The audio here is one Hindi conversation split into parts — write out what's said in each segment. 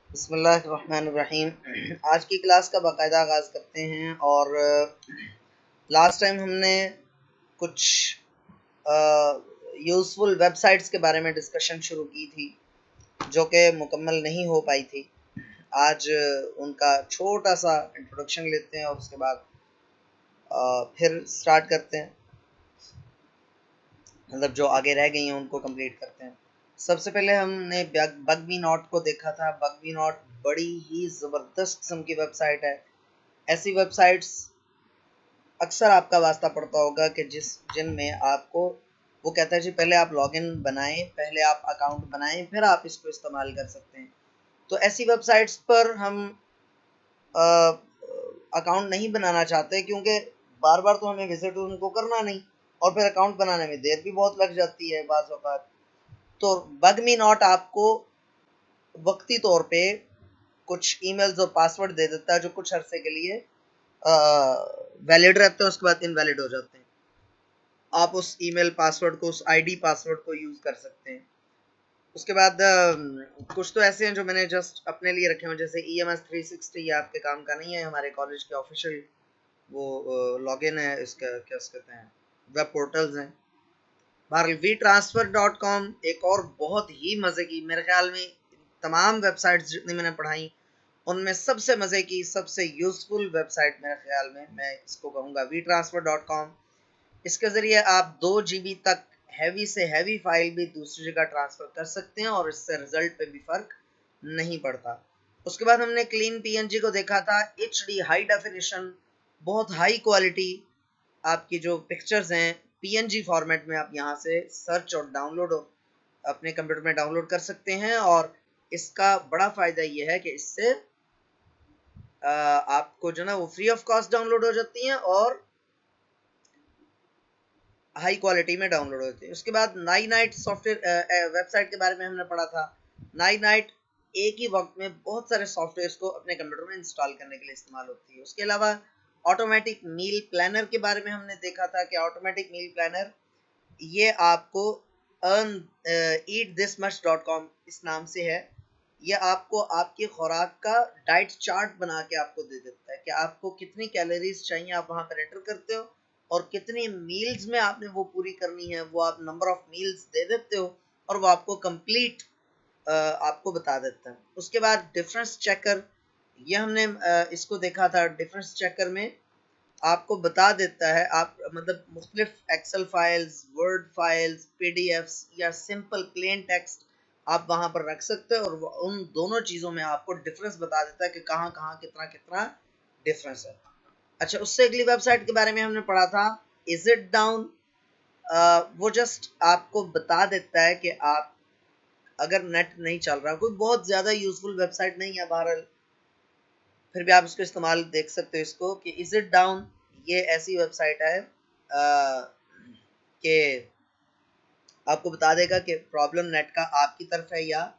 बिस्मिल्लाहिर्रहमानिर्रहीम। आज की क्लास का बाकायदा आगाज़ करते हैं। और लास्ट टाइम हमने कुछ यूज़फुल वेबसाइट्स के बारे में डिस्कशन शुरू की थी जो कि मुकम्मल नहीं हो पाई थी। आज उनका छोटा सा इंट्रोडक्शन लेते हैं और उसके बाद फिर स्टार्ट करते हैं, मतलब जो आगे रह गई हैं उनको कंप्लीट करते हैं। सबसे पहले हमने बगमी नॉट को देखा था। बगमी नॉट बड़ी ही ज़बरदस्त किस्म की वेबसाइट है। ऐसी वेबसाइट्स अक्सर आपका वास्ता पड़ता होगा कि जिनमें आपको वो कहता है जी पहले आप लॉगिन बनाएं, पहले आप अकाउंट बनाएं, फिर आप इसको इस्तेमाल कर सकते हैं। तो ऐसी वेबसाइट्स पर हम अकाउंट नहीं बनाना चाहते क्योंकि बार बार तो हमें विजिट उनको करना नहीं, और फिर अकाउंट बनाने में देर भी बहुत लग जाती है बाज़ औक़ात। तो बगमी नॉट आपको वक्ती तौर पे कुछ ईमेल्स और पासवर्ड दे देता है जो कुछ अरसे के लिए वैलिड रहते हैं, उसके बाद इनवैलिड हो जाते हैं। आप उस ईमेल पासवर्ड को, उस आईडी पासवर्ड को यूज़ कर सकते हैं। उसके बाद कुछ तो ऐसे हैं जो मैंने जस्ट अपने लिए रखे हुए, जैसे EMS 360। ये आपके काम का नहीं है, हमारे कॉलेज के ऑफिशियल वो लॉगिन है, इसका क्या कहते हैं, वेब पोर्टल्स हैं। बहरहाल VTransfer.com एक और बहुत ही मज़े की, मेरे ख्याल में तमाम वेबसाइट्स जितनी मैंने पढ़ाई उनमें सबसे मज़े की, सबसे यूज़फुल वेबसाइट मेरे ख्याल में मैं इसको कहूँगा VTransfer.com। इसके ज़रिए आप 2 GB तक हैवी से हैवी फाइल भी दूसरी जगह ट्रांसफ़र कर सकते हैं और इससे रिज़ल्ट पे भी फ़र्क नहीं पड़ता। उसके बाद हमने क्लीन PNG को देखा था। HD हाई डेफिनेशन, बहुत हाई क्वालिटी आपकी जो पिक्चर्स हैं PNG फॉर्मेट में आप यहाँ से सर्च और डाउनलोड और अपने कंप्यूटर में डाउनलोड कर सकते हैं। और इसका बड़ा फ़ायदा ये है कि इससे आपको जो ना वो फ्री ऑफ कॉस्ट डाउनलोड हो जाती हैं और हाई क्वालिटी में डाउनलोड होती है। उसके बाद नाइट सॉफ्टवेयर वेबसाइट के बारे में हमने पढ़ा था। नाइट एक ही वक्त में बहुत सारे सॉफ्टवेयर को अपने कंप्यूटर में इंस्टॉल करने के लिए इस्तेमाल होती है। उसके अलावा ऑटोमेटिक मील प्लानर के बारे में हमने देखा था कि ऑटोमेटिक मील प्लानर ये आपको eatthismuch.com इस नाम से है। ये आपको आपकी खुराक का डाइट चार्ट बना के आपको दे देता है कि आपको कितनी कैलोरीज चाहिए, आप वहाँ पर एंटर करते हो और कितनी मील्स में आपने वो पूरी करनी है, वो आप नंबर ऑफ मील्स दे देते हो और वो आपको कंप्लीट आपको बता देता है। उसके बाद डिफरेंस चेकर, ये हमने इसको देखा था। डिफरेंस चेकर में आपको बता देता है, आप मतलब मुख्तलिफ Excel files, Word files, PDFs या सिंपल प्लेन टेक्स्ट आप वहाँ पर रख सकते हैं और उन दोनों चीज़ों में आपको डिफरेंस बता देता है कि कहाँ कहाँ कितना कितना डिफरेंस है। अच्छा, उससे अगली वेबसाइट के बारे में हमने पढ़ा था इज इट डाउन। वो जस्ट आपको बता देता है कि आप अगर नेट नहीं चल रहा, कोई बहुत ज़्यादा यूजफुल वेबसाइट नहीं है, बहरहाल फिर भी आप इसको इस्तेमाल देख सकते हो इसको, कि इज इट डाउन ये ऐसी वेबसाइट है कि आपको बता देगा कि प्रॉब्लम नेट का आपकी तरफ है या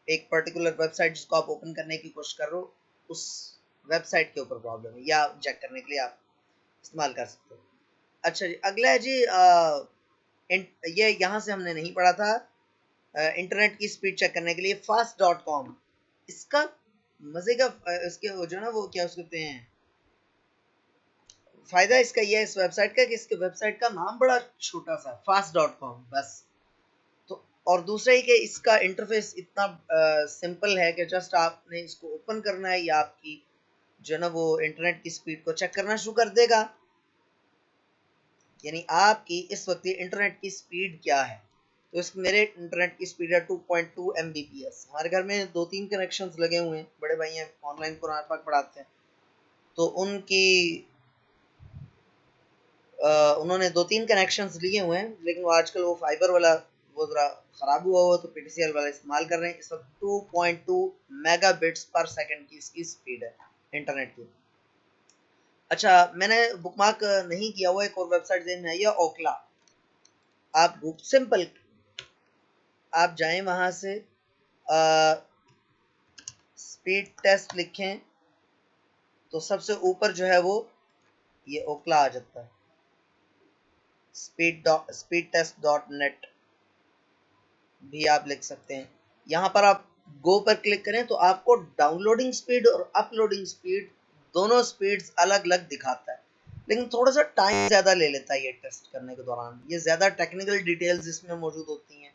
एक पर्टिकुलर वेबसाइट जिसको आप ओपन करने की कोशिश कर रहे हो उस वेबसाइट के ऊपर प्रॉब्लम है, या चेक करने के लिए आप इस्तेमाल कर सकते हो। अच्छा जी, अगला है जी ये यहाँ से हमने नहीं पढ़ा था। इंटरनेट की स्पीड चेक करने के लिए fast.com। इसका मजे का इसके जो ना वो क्या उसको कहते हैं, फायदा इसका यह है इस वेबसाइट का कि इसके वेबसाइट का नाम बड़ा छोटा सा, fast.com बस। तो और दूसरा ही कि इसका इंटरफेस इतना सिंपल है कि जस्ट आपने इसको ओपन करना है या आपकी जो ना वो इंटरनेट की स्पीड को चेक करना शुरू कर देगा। यानी आपकी इस वक्त इंटरनेट की स्पीड क्या है, तो इस मेरे इंटरनेट की स्पीड है 2.2 Mbps। हमारे घर में 2-3 कनेक्शंस लगे हुए हैं, बड़े भाई हैं ऑनलाइन कुरान पाक पढ़ाते हैं, तो उन्होंने 2-3 कनेक्शंस लिए हुए हैं, लेकिन वो आजकल वो फाइबर वाला वो ज़रा ख़राब हुआ हो तो PTCL वाला इस्तेमाल कर रहे हैं। इस वक्त 2.2 मेगाबिट्स पर सेकंड की इसकी स्पीड है इंटरनेट की। अच्छा, मैंने बुकमार्क नहीं किया हुआ एक और वेबसाइट देन है, या ओकला। आप सिंपल आप जाएं वहां से स्पीड टेस्ट लिखें तो सबसे ऊपर जो है वो ये ओकला आ जाता है। speedtest.net भी आप लिख सकते हैं। यहाँ पर आप गो पर क्लिक करें तो आपको डाउनलोडिंग स्पीड और अपलोडिंग स्पीड दोनों स्पीड्स अलग अलग दिखाता है, लेकिन थोड़ा सा टाइम ज़्यादा ले लेता है ये टेस्ट करने के दौरान। ये ज़्यादा टेक्निकल डिटेल्स इसमें मौजूद होती हैं।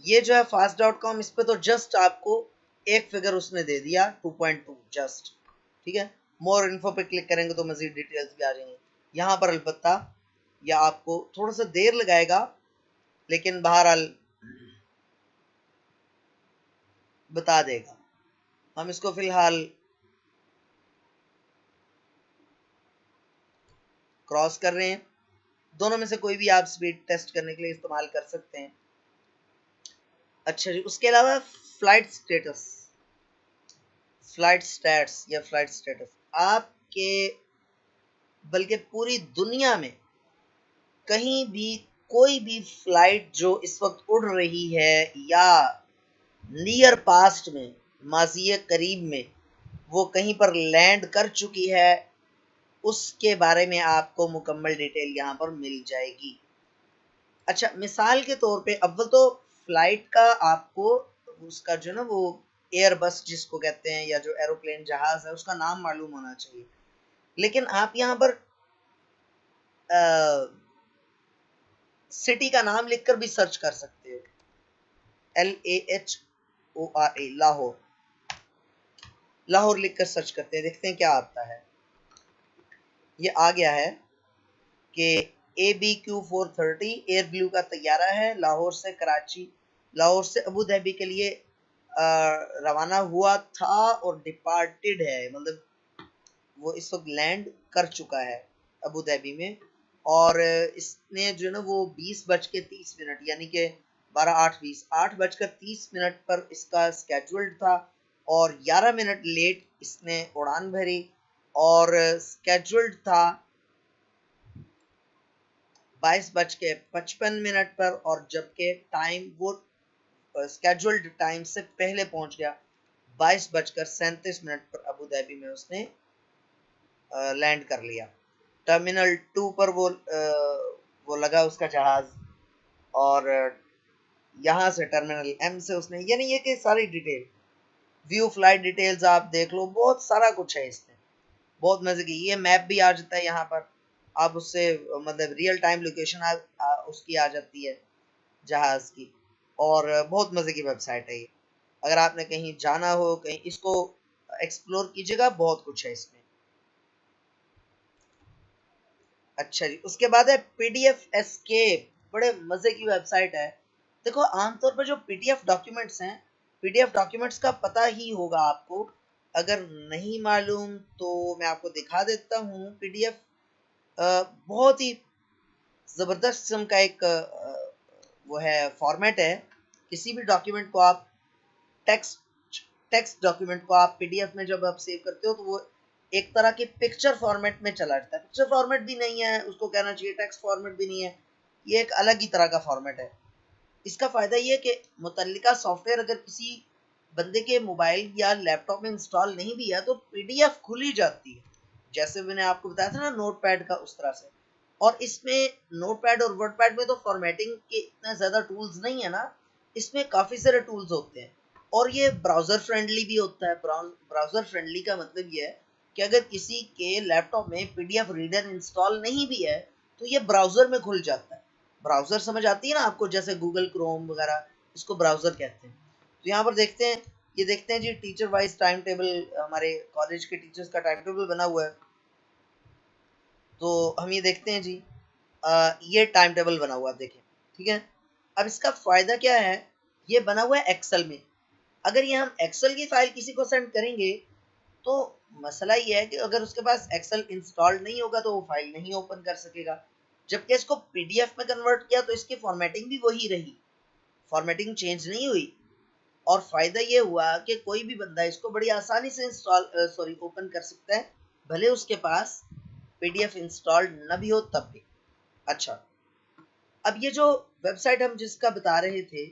ये जो है fast.com, इस पे तो जस्ट आपको एक फिगर उसने दे दिया 2.2 जस्ट, ठीक है। मोर इन्फो पे क्लिक करेंगे तो मजीद डिटेल्स भी आ जाएंगी। यहाँ पर अलबत्ता या आपको थोड़ा सा देर लगाएगा, लेकिन बहरहाल बता देगा। हम इसको फिलहाल क्रॉस कर रहे हैं। दोनों में से कोई भी आप स्पीड टेस्ट करने के लिए इस्तेमाल कर सकते हैं। अच्छा जी, उसके अलावा फ्लाइट स्टेटस, फ्लाइट स्टैट्स या फ्लाइट स्टेटस आपके, बल्कि पूरी दुनिया में कहीं भी कोई भी फ्लाइट जो इस वक्त उड़ रही है या नियर पास्ट में, माज़ी करीब में वो कहीं पर लैंड कर चुकी है, उसके बारे में आपको मुकम्मल डिटेल यहाँ पर मिल जाएगी। अच्छा, मिसाल के तौर पे अव्वल तो फ्लाइट का आपको उसका जो ना वो एयरबस जिसको कहते हैं, या जो एरोप्लेन जहाज है उसका नाम मालूम होना चाहिए। लेकिन आप यहाँ पर सिटी का नाम लिखकर भी सर्च कर सकते हो, LAHORA, लाहौर, लाहौर लिखकर सर्च करते हैं, देखते हैं क्या आता है। ये आ गया है कि ABQ430 एयर ब्लू का तैयारा है, लाहौर से कराची, लाहौर से अबू धाबी के लिए रवाना हुआ था और डिपार्टेड है, मतलब वो इस वक्त लैंड कर चुका है अबू धाबी में। और इसने जो है ना वो 20:30 यानी कि 12:08 8:30 पर इसका स्केड्यूल्ड था और 11 मिनट लेट इसने उड़ान भरी, और स्केड्यूल्ड था 22:55 पर, और जबकि टाइम वो स्केड्यूल्ड टाइम से पहले पहुंच गया 22:37 पर अबू धाबी में उसने लैंड कर लिया। टर्मिनल 2 पर वो लगा उसका जहाज, और यहाँ से टर्मिनल M से उसने, यानी ये कि सारी डिटेल, व्यू फ्लाइट डिटेल्स आप देख लो, बहुत सारा कुछ है इसमें, बहुत मजे की। ये मैप भी आ जाता है यहाँ पर, आप उससे मतलब रियल टाइम लोकेशन उसकी आ जाती है जहाज की, और बहुत मजे की वेबसाइट है ये। अगर आपने कहीं जाना हो, कहीं इसको एक्सप्लोर कीजिएगा, बहुत कुछ है इसमें। अच्छा जी, उसके बाद है PDF एस्केप, बड़े मजे की वेबसाइट है। देखो, आमतौर पर जो PDF डॉक्यूमेंट्स हैं, PDF डॉक्यूमेंट्स का पता ही होगा आपको, अगर नहीं मालूम तो मैं आपको दिखा देता हूँ। PDF बहुत ही ज़बरदस्त किस्म का एक वो है, फॉर्मेट है। किसी भी डॉक्यूमेंट को आप टेक्स्ट डॉक्यूमेंट को आप PDF में जब आप सेव करते हो तो वो एक तरह के पिक्चर फॉर्मेट में चला जाता है। पिक्चर फॉर्मेट भी नहीं है उसको कहना चाहिए, टेक्स्ट फॉर्मेट भी नहीं है, ये एक अलग ही तरह का फॉर्मेट है। इसका फ़ायदा ये है कि मुतल्लिका सॉफ्टवेयर अगर किसी बंदे के मोबाइल या लैपटॉप में इंस्टॉल नहीं भी है तो PDF खुल ही जाती है, जैसे मैंने आपको बताया था ना नोटपैड का, उस तरह से। और इसमें नोटपैड और वर्डपैड में तो फॉर्मेटिंग के इतने ज़्यादा टूल्स नहीं है ना, इसमें काफ़ी सारे टूल्स होते हैं, और ये ब्राउज़र फ्रेंडली भी होता है। ब्राउज़र फ्रेंडली का मतलब ये है कि अगर किसी के लैपटॉप में PDF रीडर इंस्टॉल नहीं भी है तो ये ब्राउज़र में खुल जाता है। ब्राउज़र समझ आती है ना आपको, जैसे गूगल क्रोम वगैरह, इसको ब्राउज़र कहते हैं। तो यहाँ पर देखते हैं, ये देखते हैं जी, टीचर वाइज टाइम टेबल, हमारे कॉलेज के टीचर्स का टाइम टेबल बना हुआ है। तो हम ये देखते हैं जी, ये टाइम टेबल बना हुआ है, देखें, ठीक है। अब इसका फ़ायदा क्या है, ये बना हुआ है एक्सेल में। अगर ये हम एक्सेल की फ़ाइल किसी को सेंड करेंगे तो मसला ये है कि अगर उसके पास एक्सेल इंस्टॉल नहीं होगा तो वो फाइल नहीं ओपन कर सकेगा। जबकि इसको PDF में कन्वर्ट किया तो इसकी फॉर्मेटिंग भी वही रही, फॉर्मेटिंग चेंज नहीं हुई, और फ़ायदा ये हुआ कि कोई भी बंदा इसको बड़ी आसानी से ओपन कर सकता है, भले उसके पास PDF इंस्टॉल्ड न भी हो तब भी। अच्छा, अब ये जो वेबसाइट हम जिसका बता रहे थे,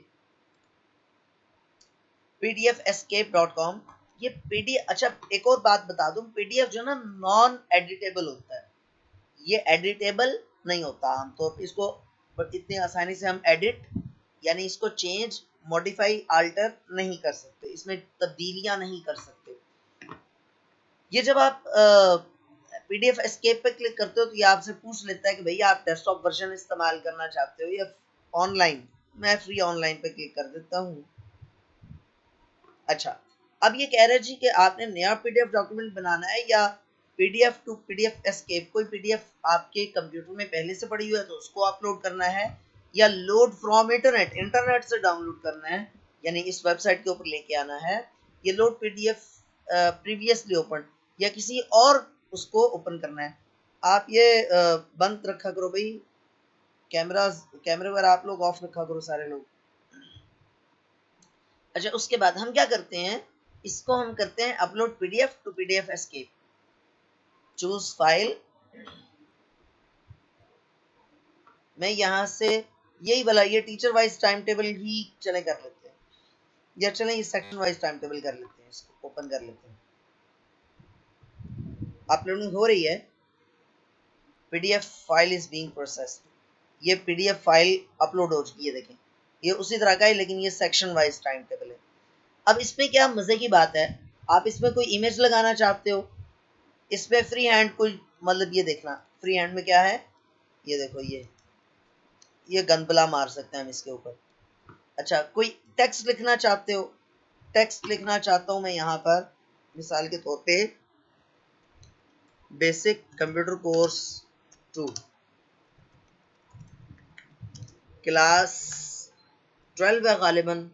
pdfescape.com, ये PDF, अच्छा एक और बात बता दूं, PDF जो ना नॉन एडिटेबल होता है, ये एडिटेबल नहीं होता आमतौर पर। इसको इतनी आसानी से हम एडिट यानी इसको चेंज मॉडिफाई आल्टर नहीं कर सकते, इसमें तब्दीलियां नहीं कर सकते। ये जब आप PDF एस्केप पे क्लिक करते हो तो ये आपसे पूछ लेता है कि भैया आप डेस्कटॉप वर्जन इस्तेमाल करना चाहते हो या ऑनलाइन। मैं फ्री ऑनलाइन पे क्लिक कर देता हूँ। अच्छा, अब ये कह रहे जी कि आपने नया PDF डॉक्यूमेंट बनाना है या PDF टू PDF एस्केप, कोई PDF आपके कंप्यूटर में पहले से पड़ी हुई है तो उसको अपलोड करना है, या लोड फ्रॉम इंटरनेट से डाउनलोड करना है, यानी इस वेबसाइट के ऊपर लेके आना है, ये लोड PDF प्रीवियसली ओपन, या किसी और उसको ओपन करना है। आप ये बंद रखा करो भाई, कैमरे वगैरह आप लोग ऑफ रखा करो सारे लोग। अच्छा, उसके बाद हम क्या करते हैं, इसको हम करते हैं upload PDF to PDF escape. Choose file, मैं यहाँ से यही वाला ये टीचर वाइज टाइम टेबल ही चले कर लेते हैं, या चले ये सेक्शन वाइज टाइम टेबल कर लेते हैं, इसको ओपन कर लेते हैं। अपलोडिंग हो रही है, PDF file is being processed. ये PDF फाइल अपलोड हो चुकी है, देखें ये उसी तरह का है लेकिन ये सेक्शन वाइज टाइम टेबल है। अब इसमें क्या मजे की बात है, आप इसमें कोई इमेज लगाना चाहते हो, इसमें फ्री हैंड कोई, मतलब ये देखना फ्री हैंड में क्या है, ये देखो ये गंदबला मार सकते हैं हम इसके ऊपर। अच्छा, कोई टेक्स्ट लिखना चाहते हो, टेक्स्ट लिखना चाहता हूं मैं यहाँ पर मिसाल के तौर पे बेसिक कंप्यूटर कोर्स 2 क्लास 12 है गालिबन,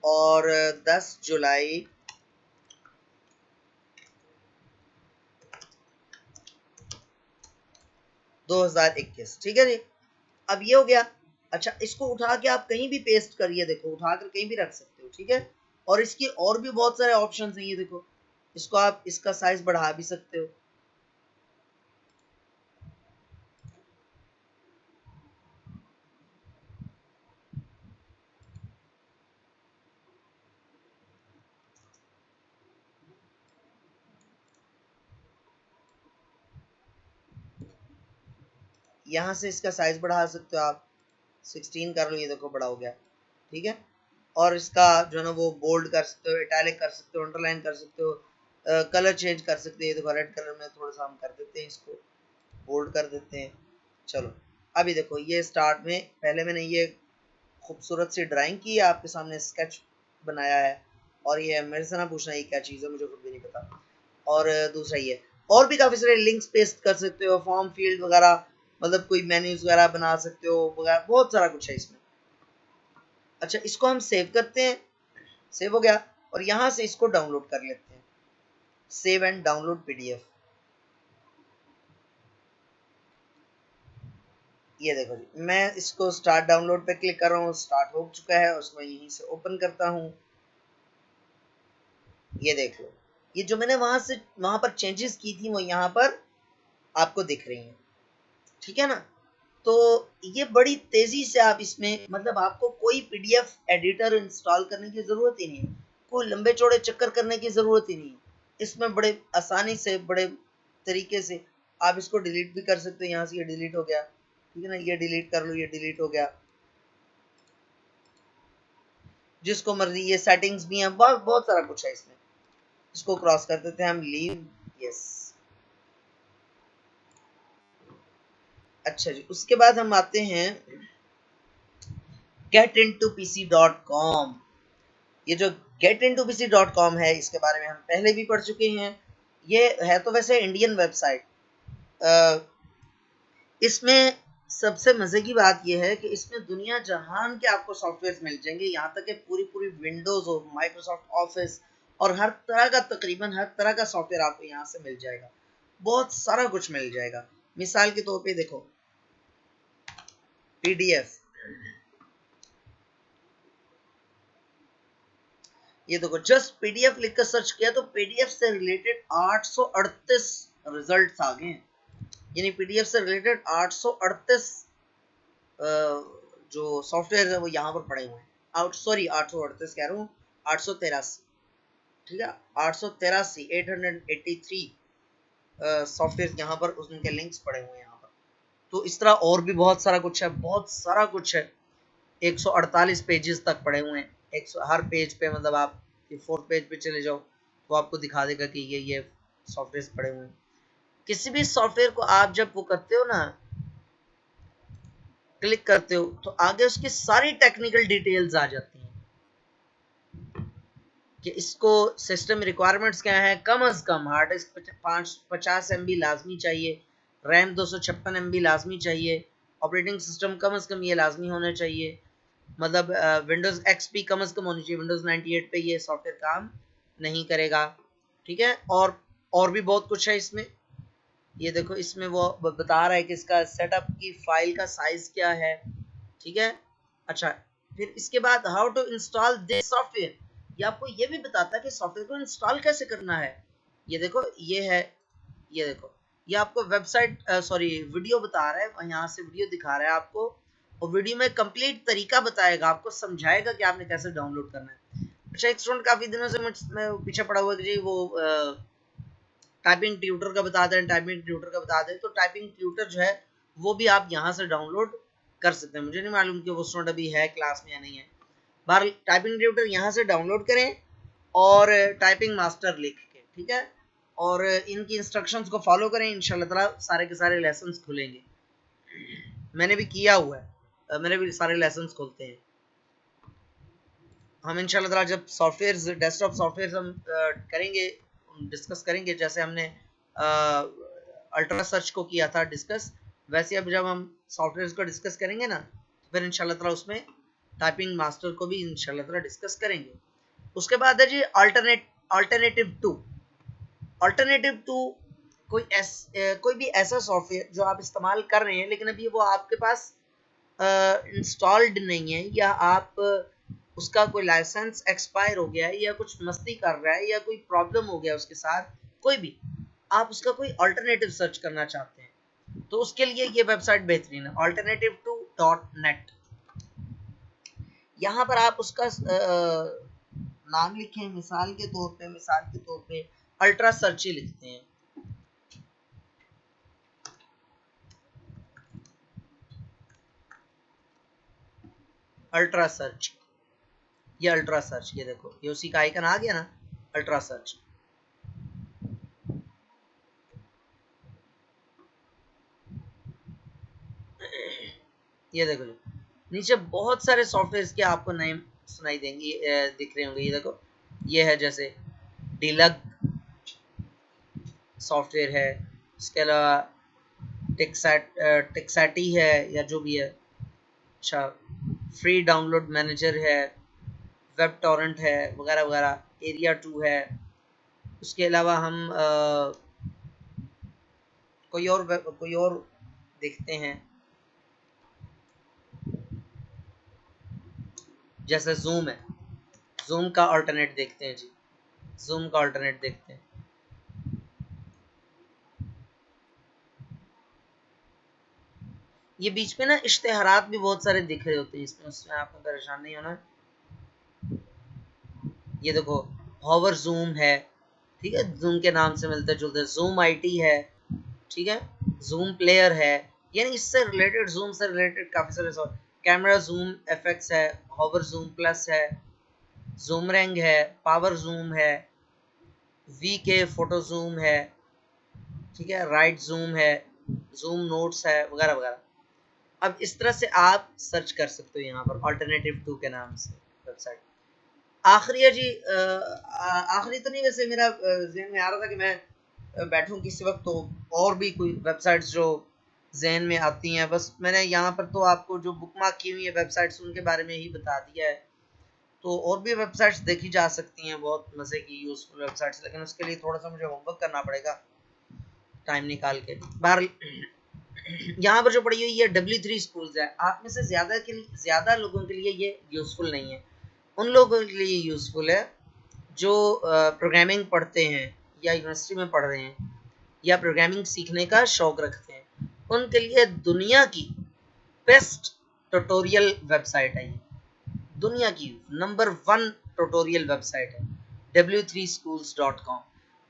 और 10 जुलाई 2021, ठीक है जी। अब ये हो गया। अच्छा, इसको उठा के आप कहीं भी पेस्ट करिए, देखो उठाकर कहीं भी रख सकते हो, ठीक है। और इसकी और भी बहुत सारे ऑप्शंस हैं, ये देखो इसको आप इसका साइज बढ़ा भी सकते हो। यहाँ से इसका साइज बढ़ा सकते हो आप, 16 कर लो, ये देखो बड़ा हो गया, ठीक है। और इसका जो है ना वो बोल्ड कर सकते हो, इटैलिक कर सकते हो, अंडरलाइन कर सकते हो, कलर चेंज कर सकते हो। देखो रेड कलर में थोड़ा सा हम कर देते हैं, इसको बोल्ड कर देते हैं। चलो अभी देखो ये स्टार्ट में पहले मैंने ये खूबसूरत सी ड्राइंग की है, आपके सामने स्केच बनाया है, और ये मेरे से ना पूछना ये क्या चीज़ है, मुझे खुद भी नहीं पता। और दूसरा ये और भी काफ़ी सारे लिंक्स पेस्ट कर सकते हो, फॉर्म फील्ड वगैरह, मतलब कोई मेन्यूज वगैरह बना सकते हो वगैरह, बहुत सारा कुछ है इसमें। अच्छा, इसको हम सेव करते हैं, सेव हो गया, और यहाँ से इसको डाउनलोड कर लेते हैं, सेव एंड डाउनलोड PDF। ये देखो जी, मैं इसको स्टार्ट डाउनलोड पे क्लिक कर रहा हूँ, स्टार्ट हो चुका है, उसको यहीं से ओपन करता हूँ। ये देख लो, ये जो मैंने वहां पर चेंजेस की थी वो यहाँ पर आपको दिख रही हैं, ठीक है ना। तो ये बड़ी तेजी से आप इसमें, मतलब आपको कोई PDF एडिटर इंस्टॉल करने की जरूरत ही नहीं है, कोई लंबे चौड़े चक्कर करने की जरूरत ही नहीं है। इसमें बड़े आसानी से, बड़े तरीके से आप इसको डिलीट भी कर सकते हो। यहाँ से ये डिलीट हो गया, ठीक है ना, ये डिलीट कर लो, ये डिलीट हो गया, जिसको मर्जी। ये सेटिंग्स भी हैं, बहुत बहुत सारा कुछ है इसमें। इसको क्रॉस कर देते हैं हम, लीव, यस। अच्छा जी, उसके बाद हम आते हैं getintopc.com। ये जो getintopc.com है, इसके बारे में हम पहले भी पढ़ चुके हैं। ये है तो वैसे इंडियन वेबसाइट। इसमें सबसे मजे की बात यह है कि इसमें दुनिया जहान के आपको सॉफ्टवेयर मिल जाएंगे, यहाँ तक कि पूरी पूरी विंडोज और माइक्रोसॉफ्ट ऑफिस और हर तरह का, तकरीबन हर तरह का सॉफ्टवेयर आपको यहाँ से मिल जाएगा, बहुत सारा कुछ मिल जाएगा। मिसाल के तौर पे देखो PDF, ये देखो जस्ट PDF लिखकर सर्च किया तो PDF से रिलेटेड 838 रिजल्ट्स आ गए हैं, यानी PDF से रिलेटेड 838 जो सॉफ्टवेयर है वो यहाँ पर पड़े हुए हैं। सॉरी 838 कह रहा हूँ, 883, ठीक है, 883 883 सॉफ्टवेयर यहाँ पर उनके लिंक्स पड़े हुए हैं यहाँ पर। तो इस तरह और भी बहुत सारा कुछ है, बहुत सारा कुछ है, 148 पेजेस तक पड़े हुए हैं। हर पेज पे मतलब आप 4th पेज पे चले जाओ तो आपको दिखा देगा कि ये सॉफ्टवेयर पड़े हुए हैं। किसी भी सॉफ्टवेयर को आप जब वो करते हो ना, क्लिक करते हो, तो आगे उसकी सारी टेक्निकल डिटेल्स आ जाती हैं कि इसको सिस्टम रिक्वायरमेंट्स क्या है। कम अज कम हार्ड डिस्क 50 MB लाजमी चाहिए, रैम 256 MB लाजमी चाहिए, ऑपरेटिंग सिस्टम कम अज कम ये लाजमी होना चाहिए, मतलब विंडोज एक्सपी कम अज कम होनी चाहिए, विंडोज 98 पे ये सॉफ्टवेयर काम नहीं करेगा। ठीक है, और भी बहुत कुछ है इसमें। ये देखो इसमें वो बता रहा है कि इसका सेटअप की फाइल का साइज क्या है। ठीक है, अच्छा, फिर इसके बाद how to install this software, ये आपको ये भी बताता है कि सॉफ्टवेयर को इंस्टॉल कैसे करना है। ये देखो ये है, ये देखो ये आपको वेबसाइट सॉरी वीडियो बता रहा है, यहाँ से वीडियो दिखा रहा है आपको, और वीडियो में कंप्लीट तरीका बताएगा, आपको समझाएगा कि आपने कैसे डाउनलोड करना है। अच्छा, एक स्टूडेंट काफी दिनों से मैं पीछे पड़ा हुआ है कि जी वो टाइपिंग ट्यूटर का बता दें, टाइपिंग ट्यूटर का बता दें। तो टाइपिंग ट्यूटर जो है वो भी आप यहाँ से डाउनलोड कर सकते हैं। मुझे नहीं मालूम कि वो स्टूडेंट अभी है क्लास में या नहीं है। बाहर टाइपिंग ट्यूटर यहाँ से डाउनलोड करें और टाइपिंग मास्टर लिख के, ठीक है, और इनकी इंस्ट्रक्शंस को फॉलो करें, इंशाल्लाह ताला सारे के सारे लेसन्स खुलेंगे। मैंने भी किया हुआ है, मेरे भी सारे लेसन्स खुलते हैं। हम इंशाल्लाह ताला जब सॉफ्टवेयर्स, डेस्कटॉप सॉफ्टवेयर हम करेंगे, डिस्कस करेंगे, जैसे हमने अल्ट्रा सर्च को किया था डिस्कस, वैसे अब जब हम सॉफ्टवेयर को डिस्कस करेंगे ना, तो फिर इंशाल्लाह ताला उसमें टाइपिंग मास्टर को भी इंशाल्लाह ताला डिस्कस करेंगे। उसके बाद है जी अल्टरनेटिव टू। अल्टरनेटिव टू कोई भी ऐसा सॉफ्टवेयर जो आप इस्तेमाल कर रहे हैं लेकिन अभी वो आपके पास इंस्टॉल्ड नहीं है, या आप उसका कोई लाइसेंस एक्सपायर हो गया है, या कुछ मस्ती कर रहा है, या कोई प्रॉब्लम हो गया उसके साथ, कोई भी आप उसका कोई अल्टरनेटिव सर्च करना चाहते हैं, तो उसके लिए ये वेबसाइट बेहतरीन है, alternative2.net। यहाँ पर आप उसका नाम लिखें, मिसाल के तौर पे अल्ट्रा सर्च ही लिखते हैं। अल्ट्रा सर्च, ये अल्ट्रा सर्च, ये देखो ये उसी का आइकन आ गया ना, अल्ट्रा सर्च। ये देखो जी, नीचे बहुत सारे सॉफ्टवेयर के आपको नेम सुनाई देंगे, दिख रहे होंगे। ये देखो ये है जैसे डिलग सॉफ्टवेयर है, इसके अलावा टेक्सैटी है या जो भी है, अच्छा, फ्री डाउनलोड मैनेजर है, वेब टॉरेंट है, वगैरह वगैरह, एरिया 2 है। उसके अलावा हम कोई और देखते हैं, जैसे जूम है, जूम का अल्टरनेट देखते हैं जी, जूम का अल्टरनेट देखते हैं। ये बीच में ना इश्तेहारात भी बहुत सारे दिख रहे होते हैं इसमें, उसमें आपको परेशान नहीं होना। ये देखो हॉवर जूम है, ठीक है, जूम के नाम से मिलते जुलते, जूम आईटी है, ठीक है, जूम प्लेयर है, यानी इससे रिलेटेड, जूम से रिलेटेड काफी सारे, कैमरा जूम एफएक्स है, हॉवर जूम प्लस है, जूम रेंग है, पावर जूम है, वी के फोटो जूम है, ठीक है, राइट जूम है, जूम नोट्स है, वगैरह वगैरह। अब इस तरह से आप सर्च कर सकते हो यहाँ पर अल्टरनेटिव 2 के नाम से वेबसाइट। आखिरी है जी, आखिरी तो नहीं, वैसे मेरा जहन में आ रहा था कि मैं बैठूं किसी वक्त तो और भी कोई वेबसाइट्स जो जहन में आती हैं, बस मैंने यहाँ पर तो आपको जो बुकमार्क की हुई है वेबसाइट्स उनके बारे में ही बता दिया है। तो और भी वेबसाइट्स देखी जा सकती हैं, बहुत मज़े की यूज़फुल वेबसाइट्स, लेकिन उसके लिए थोड़ा सा मुझे होमवर्क करना पड़ेगा टाइम निकाल के। बाहर यहाँ पर जो पड़ी हुई है W3 स्कूल्स है, आप में से ज़्यादा लोगों के लिए ये यूज़फुल नहीं है। उन लोगों के लिए यूज़फुल है जो प्रोग्रामिंग पढ़ते हैं या यूनिवर्सिटी में पढ़ रहे हैं या प्रोग्रामिंग सीखने का शौक रखते हैं, उनके लिए दुनिया की बेस्ट ट्यूटोरियल वेबसाइट है। ये दुनिया की नंबर 1 ट्यूटोरियल वेबसाइट है w3schools.com।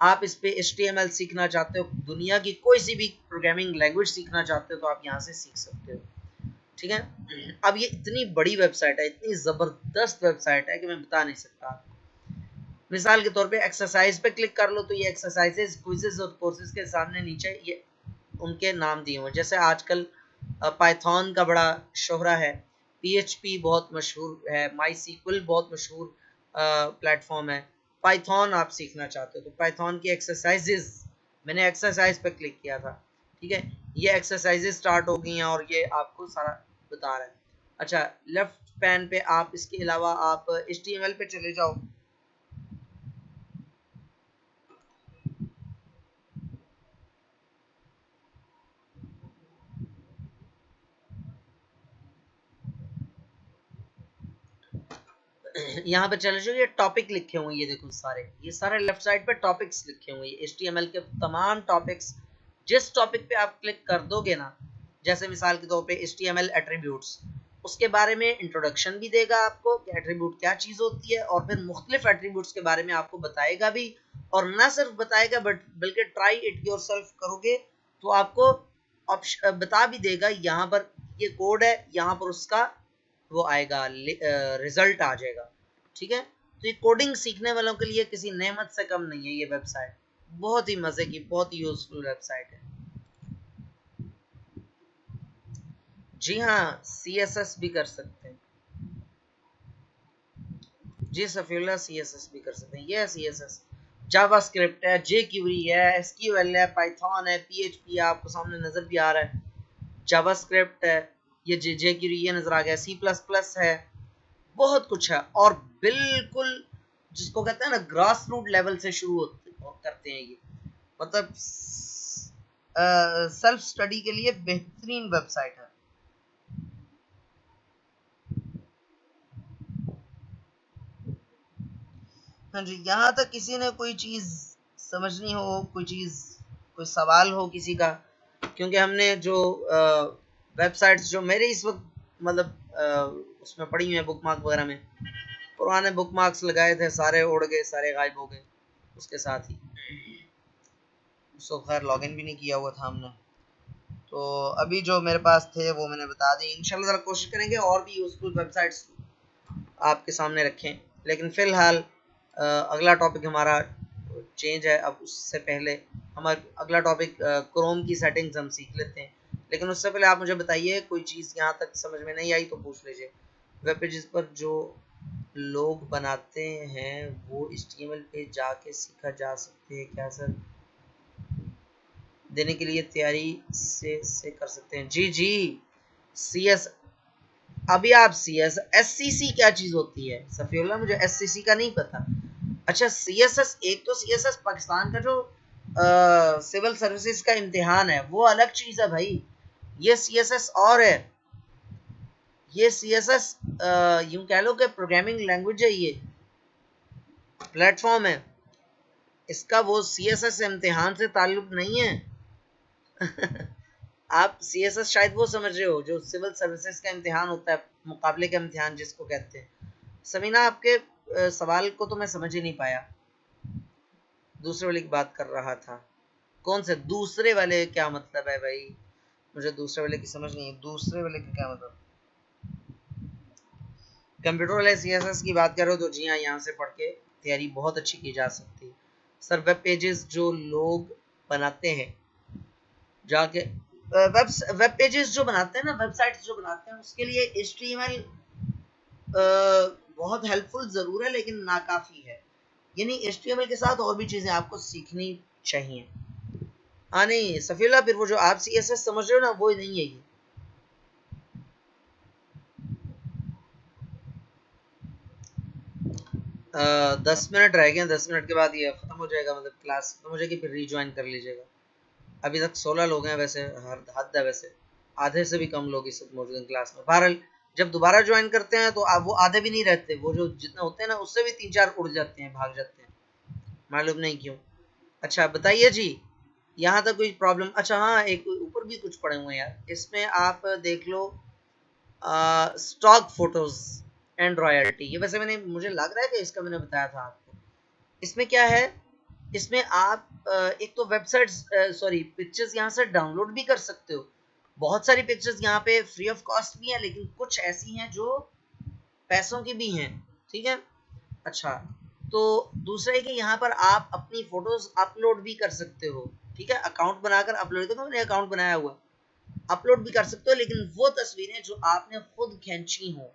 आप इस पे HTML सीखना चाहते हो, दुनिया की कोई सी भी प्रोग्रामिंग लैंग्वेज सीखना चाहते हो, तो आप यहाँ से सीख सकते हो, ठीक है। अब ये इतनी बड़ी वेबसाइट है, इतनी जबरदस्त वेबसाइट है कि मैं बता नहीं सकता। मिसाल के तौर पे एक्सरसाइज पे क्लिक कर लो तो ये एक्सरसाइजेस, क्विजेस और कोर्सेज के सामने नीचे ये उनके नाम दिए हुए। जैसे आजकल पाइथन का बड़ा शोहरा है, पीएचपी बहुत मशहूर है, माई सीक्वल बहुत मशहूर प्लेटफॉर्म है। पाइथन आप सीखना चाहते हो तो पाइथन की एक्सरसाइजेज, मैंने एक्सरसाइज पे क्लिक किया था, ठीक है, ये एक्सरसाइजेज स्टार्ट हो गई हैं और ये आपको सारा बता रहा है। अच्छा, लेफ्ट पैन पे आप इसके अलावा आप HTML पे चले जाओ। यहाँ पे चले जाओ, ये टॉपिक लिखे हुए हैं, ये देखो सारे, ये सारे लेफ्ट साइड पे टॉपिक्स लिखे हुए हैं, HTML के तमाम टॉपिक्स। जिस टॉपिक पे आप क्लिक कर दोगे ना, जैसे मिसाल के तौर पे HTML एट्रीब्यूट्स, उसके बारे में इंट्रोडक्शन भी देगा आपको कि एट्रीब्यूट क्या चीज होती है, और फिर मुख्तलिफ एट्रीब्यूट्स के बारे में आपको बताएगा भी, और ना सिर्फ बताएगा बट बल्कि ट्राई इट योरसेल्फ करोगे तो आपको बता भी देगा, यहाँ पर ये कोड है, यहाँ पर उसका वो आएगा, रिजल्ट आ जाएगा, ठीक है। तो ये कोडिंग सीखने वालों के लिए किसी नेमत से कम नहीं है ये वेबसाइट, बहुत ही मजे की, बहुत ही यूजफुल वेबसाइट है। जी हाँ, CSS भी कर सकते हैं जी, सफीउल्लाह, CSS भी कर सकते हैं। ये है CSS, जावास्क्रिप्ट है, jQuery है, SQL है, पाइथन है, PHP आपको सामने नजर भी आ रहा है, जावास्क्रिप्ट है, ये jQuery ये नजर आ गया, C++ है, बहुत कुछ है। और बिल्कुल जिसको कहते हैं ना ग्रास रूट लेवल से शुरू करते हैं ये, मतलब सेल्फ स्टडी के लिए बेहतरीन वेबसाइट है। हाँ जी, यहाँ तक किसी ने कोई चीज़ समझनी हो, कोई चीज़, कोई सवाल हो किसी का, क्योंकि हमने जो वेबसाइट्स जो मेरे इस वक्त मतलब उसमें पड़ी हुई हैं बुकमार्क वगैरह में, पुराने बुकमार्क्स लगाए थे, सारे उड़ गए, सारे गायब हो गए उसके साथ ही। उसको खैर लॉगिन भी नहीं किया हुआ था हमने, तो अभी जो मेरे पास थे वो मैंने बता दी। इंशाल्लाह कोशिश करेंगे और भी यूजफुल वेबसाइट्स आपके सामने रखें, लेकिन फ़िलहाल अगला टॉपिक हमारा चेंज है। अब उससे पहले हमारा अगला टॉपिक क्रोम की सेटिंग्स हम सीख लेते हैं, लेकिन उससे पहले आप मुझे बताइए, कोई चीज़ यहाँ तक समझ में नहीं आई तो पूछ लीजिए। वेब पेजेस पर जो लोग बनाते हैं वो HTML पे जाके सीखा जा सकते हैं क्या सर? देने के लिए तैयारी से कर सकते हैं। जी जी, CS, अभी आप CS SCC क्या चीज होती है सफीउल्लाह, मुझे SCC का नहीं पता। अच्छा, CSS, एक तो CSS पाकिस्तान का जो सिविल सर्विसेज का इम्तिहान है वो अलग चीज है भाई, ये CSS और है, ये CSS यूं कह लो कि प्रोग्रामिंग लैंग्वेज है, ये प्लेटफॉर्म है, इसका वो CSS इम्तिहान से ताल्लुक नहीं है। आप CSS शायद वो समझ रहे हो जो सिविल सर्विसेज का इम्तिहान होता है, मुकाबले का इम्तिहान जिसको कहते हैं। समीना, आपके सवाल को तो मैं समझ ही नहीं पाया, दूसरे वाले की बात कर रहा था। कौन से दूसरे वाले, क्या मतलब है भाई? मुझे दूसरे वाले की समझ नहीं है, दूसरे वाले का क्या मतलब? कंप्यूटर वाले CSS की बात कर रहे हो तो जी हाँ, यहाँ से पढ़ के तैयारी बहुत अच्छी की जा सकती है सर। वेब पेजेस जो लोग बनाते हैं जाके, वेब पेजेस जो बनाते हैं ना, वेबसाइट्स जो बनाते हैं, उसके लिए HTML बहुत हेल्पफुल ज़रूर है लेकिन नाकाफ़ी है, यानी HTML के साथ और भी चीज़ें आपको सीखनी चाहिए। हाँ नहीं सफीला, फिर वो जो आप CSS समझ रहे हो ना वो नहीं है ये। 10 मिनट रह गए, 10 मिनट के बाद ये ख़त्म हो जाएगा, मतलब क्लास खत्म हो जाएगी, फिर रीज्वाइन कर लीजिएगा। अभी तक 16 लोग हैं, वैसे हर हद है, वैसे आधे से भी कम लोग इस वक्त मौजूद हैं क्लास में। बहरहाल जब दोबारा ज्वाइन करते हैं तो आप वो आधे भी नहीं रहते, वो जो जितना होते हैं ना उससे भी 3-4 उड़ जाते हैं, भाग जाते हैं, मालूम नहीं क्यों। अच्छा बताइए जी, यहाँ तक कोई प्रॉब्लम? अच्छा हाँ, एक ऊपर भी कुछ पड़े हुए हैं यार, इसमें आप देख लो, स्टॉक फोटोज एंड रॉयल्टी, ये वैसे मैंने, मुझे लग रहा है कि इसका मैंने बताया था आपको। इसमें क्या है, इसमें आप एक तो वेबसाइट्स, सॉरी पिक्चर्स यहाँ से डाउनलोड भी कर सकते हो, बहुत सारी पिक्चर्स यहाँ पे फ्री ऑफ कॉस्ट भी है, लेकिन कुछ ऐसी हैं जो पैसों की भी हैं, ठीक है। अच्छा, तो दूसरा है कि यहाँ पर आप अपनी फोटोज अपलोड भी कर सकते हो, ठीक है। अकाउंट बनाकर अपलोड, देखो मैंने अकाउंट बनाया हुआ, अपलोड भी कर सकते हो, लेकिन वो तस्वीरें जो आपने खुद खींची हो,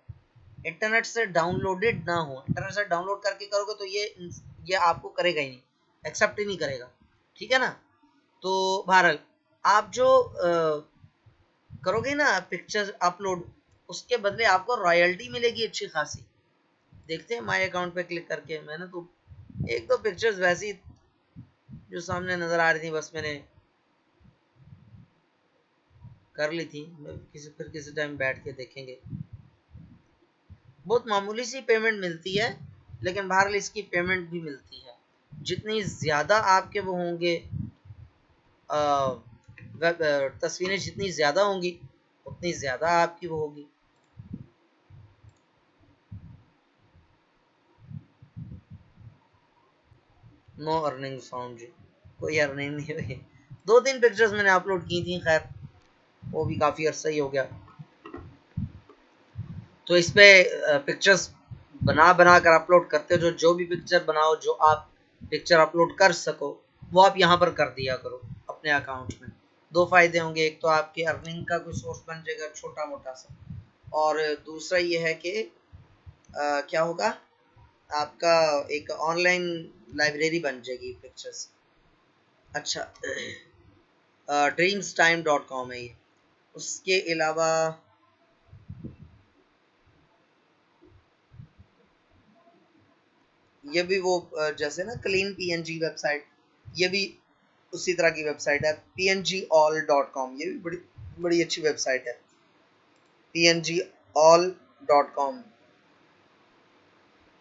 इंटरनेट से डाउनलोडेड ना हो। इंटरनेट से डाउनलोड करके करोगे तो ये आपको करेगा ही नहीं, एक्सेप्ट ही नहीं करेगा, ठीक है ना। तो बहरहाल आप जो करोगे ना पिक्चर अपलोड, उसके बदले आपको रॉयल्टी मिलेगी अच्छी खासी। देखते हैं माय अकाउंट पे क्लिक करके, मैंने तो एक दो पिक्चर्स वैसी जो सामने नजर आ रही थी बस मैंने कर ली थी। किसी टाइम बैठ के देखेंगे। बहुत मामूली सी पेमेंट मिलती है, लेकिन बहरहाल इसकी पेमेंट भी मिलती है। जितनी ज्यादा आपके वो होंगे तस्वीरें जितनी ज्यादा होंगी उतनी ज्यादा आपकी वो होगी। नो अर्निंग फाउंड जी, कोई अर्निंग नहीं हुई। 2-3 पिक्चर्स मैंने अपलोड की थी, खैर वो भी काफी अरसा ही हो गया। तो इस पे पिक्चर्स बना बना कर अपलोड करते हो, जो भी पिक्चर बनाओ, जो आप पिक्चर अपलोड कर सको, वो आप यहाँ पर कर दिया करो अपने अकाउंट में। 2 फायदे होंगे, एक तो आपकी अर्निंग का कोई सोर्स बन जाएगा छोटा मोटा सा, और दूसरा ये है कि क्या होगा, आपका एक ऑनलाइन लाइब्रेरी बन जाएगी पिक्चर्स। अच्छा, dreamstime.com है ये। उसके अलावा ये भी वो जैसे ना क्लीन पीएनजी वेबसाइट, ये भी उसी तरह की वेबसाइट है, pngall.com। ये भी बड़ी बड़ी अच्छी वेबसाइट है, pngall.com।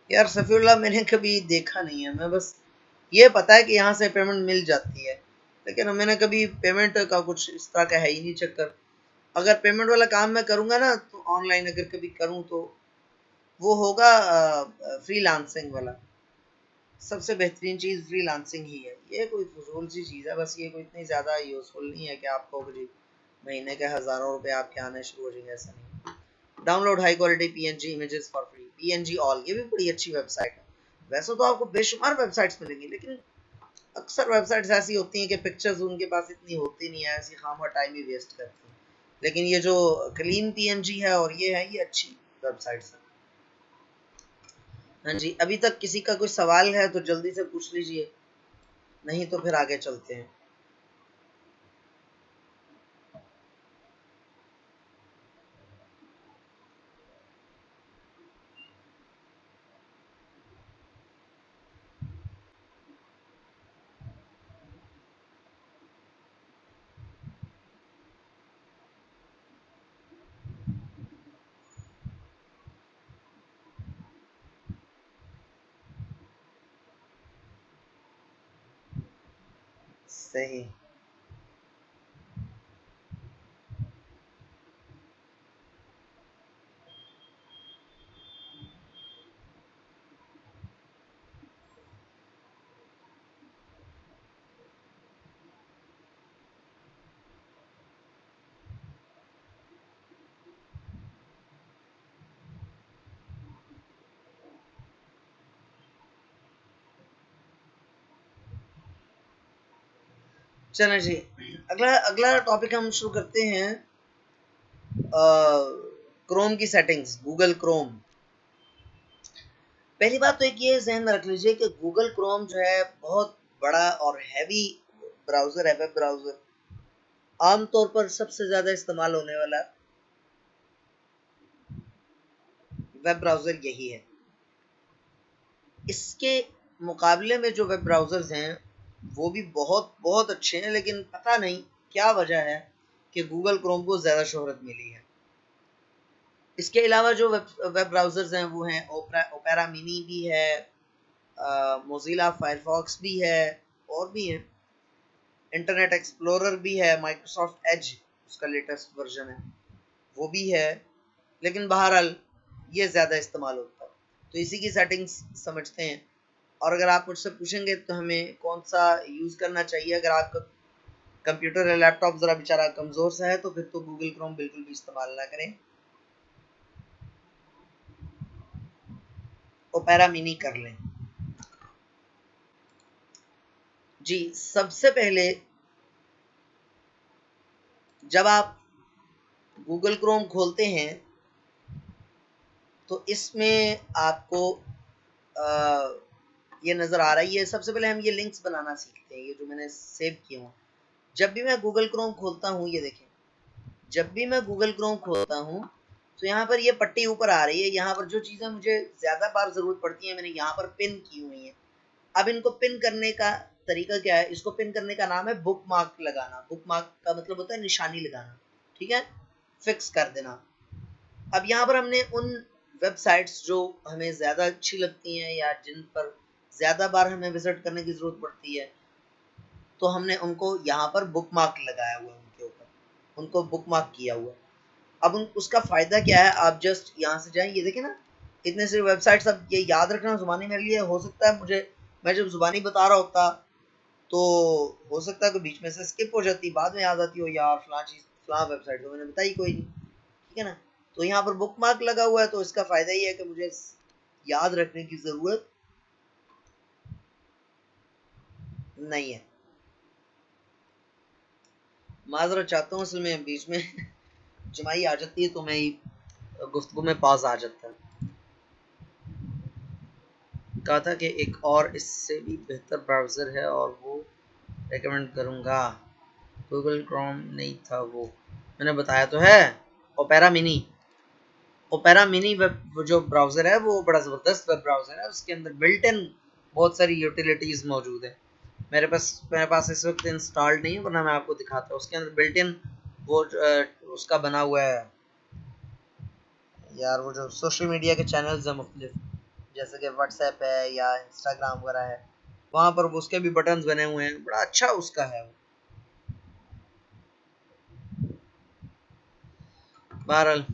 यार सफीउल्लाह मैंने कभी देखा नहीं है, मैं बस ये पता है कि यहाँ से पेमेंट मिल जाती है, लेकिन मैंने कभी पेमेंट का कुछ इस तरह का है ही नहीं चक्कर। अगर पेमेंट वाला काम मैं करूँगा ना, तो ऑनलाइन अगर कभी करूँ तो वो होगा फ्रीलांसिंग वाला। सबसे बेहतरीन चीज़ फ्रीलांसिंग ही है। ये कोई फजूल सी चीज़ है, बस ये कोई इतनी ज़्यादा यूज़फुल नहीं है कि आपको जी महीने के हज़ारों रुपए आपके आने शुरू हो जाएंगे, ऐसा नहीं। Download high quality PNG images for free, PNG all, ये भी बड़ी अच्छी वेबसाइट है। वैसे तो आपको बेशुमार वेबसाइट्स मिलेंगी, लेकिन अक्सर वेबसाइट्स ऐसी होती हैं कि पिक्चर्स उनके पास इतनी होती नहीं है, ऐसी खामा टाइम ही वेस्ट करती हैं। लेकिन ये जो क्लीन पीएनजी है और ये है, ये अच्छी वेबसाइट्स है। हाँ जी, अभी तक किसी का कोई सवाल है तो जल्दी से पूछ लीजिए, नहीं तो फिर आगे चलते हैं। सही। चलो जी, अगला अगला टॉपिक हम शुरू करते हैं। क्रोम की सेटिंग्स, गूगल क्रोम। पहली बात तो एक ये जहन में रख लीजिए कि गूगल क्रोम जो है बहुत बड़ा और हैवी ब्राउजर है, वेब ब्राउजर। आमतौर पर सबसे ज्यादा इस्तेमाल होने वाला वेब ब्राउजर यही है। इसके मुकाबले में जो वेब ब्राउजर्स हैं वो भी बहुत बहुत अच्छे हैं, लेकिन पता नहीं क्या वजह है कि गूगल क्रोम को ज़्यादा शोहरत मिली है। इसके अलावा जो वेब ब्राउजर्स हैं वो हैं ओपेरा मिनी भी है, मोजिला फायरफॉक्स भी है, और भी हैं, इंटरनेट एक्सप्लोरर भी है, माइक्रोसॉफ्ट एज उसका लेटेस्ट वर्जन है वो भी है। लेकिन बहरहाल ये ज़्यादा इस्तेमाल होता है, तो इसी की सेटिंग्स समझते हैं। और अगर आप मुझसे पूछेंगे तो हमें कौन सा यूज़ करना चाहिए, अगर आपका कंप्यूटर या लैपटॉप ज़रा बेचारा कमज़ोर सा है तो फिर तो गूगल क्रोम बिल्कुल भी इस्तेमाल ना करें, ओपेरा मिनी कर लें। जी, सबसे पहले जब आप गूगल क्रोम खोलते हैं तो इसमें आपको ये नज़र आ रहा है। ये सबसे पहले हम ये लिंक्स बनाना सीखते हैं, ये जो मैंने सेव किए हूँ। जब भी मैं गूगल क्रोम खोलता हूँ, ये देखें, जब भी मैं गूगल क्रोम खोलता हूँ तो यहाँ पर ये पट्टी ऊपर आ रही है। यहाँ पर जो चीज़ें मुझे ज़्यादा बार ज़रूरत पड़ती है मैंने यहाँ पर पिन की हुई हैं। अब इनको पिन करने का तरीका क्या है? इसको पिन करने का नाम है बुक मार्क लगाना। बुक मार्क का मतलब होता है निशानी लगाना, ठीक है, फिक्स कर देना। अब यहाँ पर हमने उन वेबसाइट्स जो हमें ज़्यादा अच्छी लगती हैं या जिन पर ज़्यादा बार हमें विजिट करने की ज़रूरत पड़ती है तो हमने उनको यहाँ पर बुक मार्क लगाया हुआ है, उनके ऊपर उनको बुक मार्क किया हुआ है। अब उसका फ़ायदा क्या है? आप जस्ट यहाँ से जाएं, ये देखें ना, इतने सारे वेबसाइट्स। अब ये याद रखना ज़ुबानी मेरे लिए हो सकता है, मुझे मैं जब ज़ुबानी बता रहा होता तो हो सकता है कि बीच में से स्किप हो जाती, बाद में याद आती हो यार फलां चीज़ फलां वेबसाइट तो मैंने बताई कोई नहीं, ठीक है ना। तो यहाँ पर बुक मार्क लगा हुआ है तो इसका फ़ायदा ये है कि मुझे याद रखने की ज़रूरत नहीं है। माजरत चाहता हूँ, असल में बीच में जमाई आ जाती है तो मैं गुफ्तगू में पास आ जाता है। कहा था कि एक और इससे भी बेहतर ब्राउज़र है और वो रेकमेंड करूँगा। गूगल क्रोम नहीं था वो, मैंने बताया तो है, opera mini. Opera mini web जो ब्राउज़र है वो बड़ा ज़बरदस्त वेब ब्राउज़र है। उसके अंदर बिल्ट इन बहुत सारी यूटिलिटीज़ मौजूद है। मेरे पास इस वक्त इंस्टॉल्ड नहीं है, वरना मैं आपको दिखाता हूँ। उसके अंदर बिल्ट इन वो उसका बना हुआ है यार, वो जो सोशल मीडिया के चैनल्स हैं मुख्तलिफ, जैसे कि व्हाट्सएप है या इंस्टाग्राम वगैरह है, वहाँ पर उसके भी बटन्स बने हुए हैं। बड़ा अच्छा उसका है। बहरहाल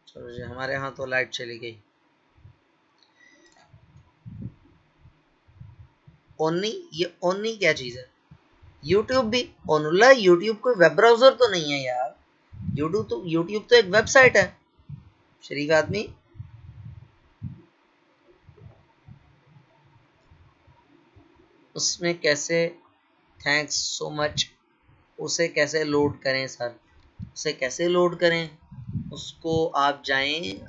चलो जी, हमारे यहाँ तो लाइट चली गई। ओनली, ये ओनली क्या चीज़ है? यूट्यूब भी ओनुल्ला, यूट्यूब कोई वेब ब्राउज़र तो नहीं है यार। यूट्यूब तो एक वेबसाइट है, शरीफ आदमी। उसमें कैसे, थैंक्स सो मच, उसे कैसे लोड करें सर? उसे कैसे लोड करें? उसको आप जाएं,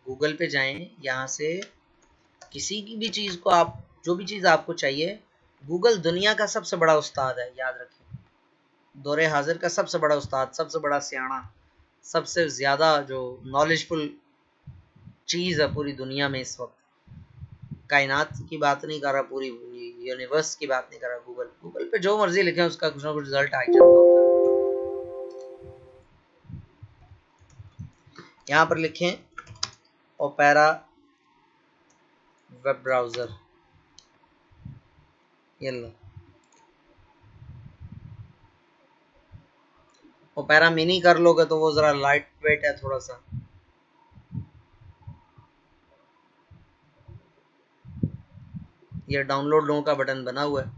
गूगल पे जाएं, यहाँ से किसी की भी चीज़ को, आप जो भी चीज़ आपको चाहिए, गूगल दुनिया का सबसे बड़ा उस्ताद है, याद रखें। दौरे हाजिर का सबसे बड़ा उस्ताद, सबसे बड़ा सियाना, सबसे ज़्यादा जो नॉलेजफुल चीज़ है पूरी दुनिया में इस वक्त। कायनात की बात नहीं कर रहा, पूरी यूनिवर्स की बात नहीं कर रहा। गूगल, गूगल पे जो मर्जी लिखें उसका कुछ ना कुछ रिजल्ट आ जाता होता है। यहाँ पर लिखें ओपेरा वेब ब्राउज़र, ये लो। ओपेरा मिनी कर लोगे तो वो ज़रा लाइट वेट है थोड़ा सा। ये डाउनलोड नो का बटन बना हुआ है।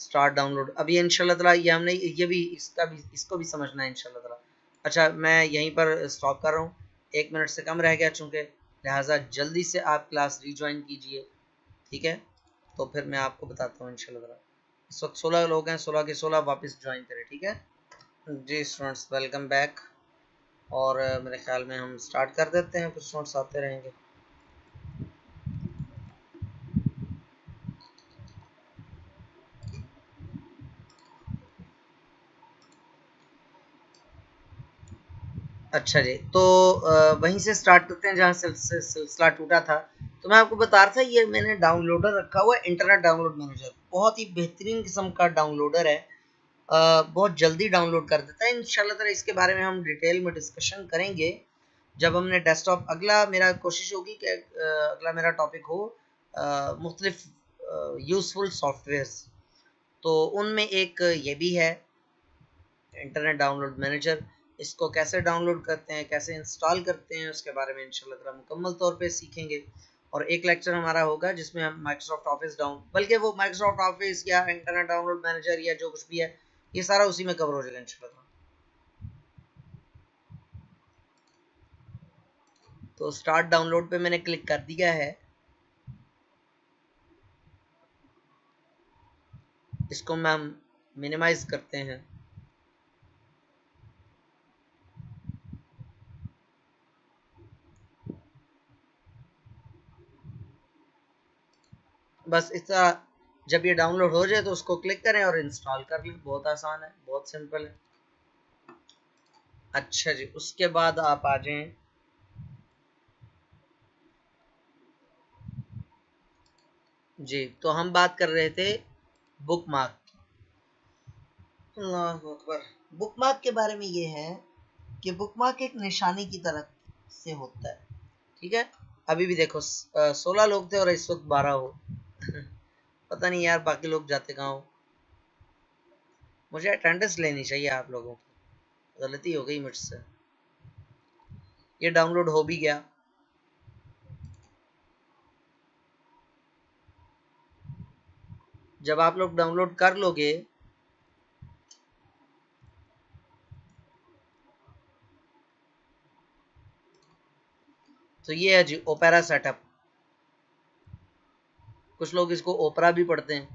Start download. अब ये इंशाल्लाह ताला ये हमने ये भी इसको भी समझना है इंशाल्लाह ताला। अच्छा, मैं यहीं पर स्टॉप कर रहा हूँ, 1 मिनट से कम रह गया चूँकि, लिहाजा जल्दी से आप क्लास रीज्वाइन कीजिए, ठीक है। तो फिर मैं आपको बताता हूँ इंशाल्लाह ताला। इस वक्त 16 लोग हैं, 16 के 16 वापस ज्वाइन करें, ठीक है जी। स्टूडेंट्स वेलकम बैक, और मेरे ख्याल में हम स्टार्ट कर देते हैं, फिर स्टूडेंट्स आते रहेंगे। अच्छा जी, तो वहीं से स्टार्ट करते हैं जहाँ सिलसिला टूटा था। तो मैं आपको बता रहा था, ये मैंने डाउनलोडर रखा हुआ है, इंटरनेट डाउनलोड मैनेजर। बहुत ही बेहतरीन किस्म का डाउनलोडर है, बहुत जल्दी डाउनलोड कर देता है। इंशाल्लाह ताला इसके बारे में हम डिटेल में डिस्कशन करेंगे जब हमने डेस्कटॉप, अगला मेरा कोशिश होगी कि अगला मेरा टॉपिक हो मुख्तलिफ यूज़फुल सॉफ्टवेयर्स। तो उनमें एक ये भी है इंटरनेट डाउनलोड मैनेजर। इसको कैसे डाउनलोड करते हैं, कैसे इंस्टॉल करते हैं, उसके बारे में इंशाल्लाह ताला मुकम्मल तौर पे सीखेंगे। और एक लेक्चर हमारा होगा जिसमें हम माइक्रोसॉफ्ट ऑफिस बल्कि वो माइक्रोसॉफ्ट ऑफिस या इंटरनेट डाउनलोड मैनेजर या जो कुछ भी है ये सारा उसी में कवर हो जाएगा इंशाल्लाह। तो स्टार्ट डाउनलोड पे मैंने क्लिक कर दिया है। इसको हम मिनिमाइज करते हैं। बस इस तरह जब ये डाउनलोड हो जाए तो उसको क्लिक करें और इंस्टॉल कर लें। बहुत आसान है, बहुत सिंपल है। अच्छा जी, उसके बाद आप आ जाएं जी। तो हम बात कर रहे थे बुकमार्क। अल्लाहु अकबर। बुकमार्क के बारे में ये है कि बुकमार्क एक निशानी की तरह से होता है, ठीक है। अभी भी देखो 16 लोग थे और इस वक्त 12 हो पता नहीं यार बाकी लोग जाते कहाँ हो। मुझे अटेंडेंस लेनी चाहिए आप लोगों की, गलती हो गई मुझसे। ये डाउनलोड हो भी गया। जब आप लोग डाउनलोड कर लोगे तो ये है जी ओपेरा सेटअप। कुछ लोग इसको ओपरा भी पढ़ते हैं।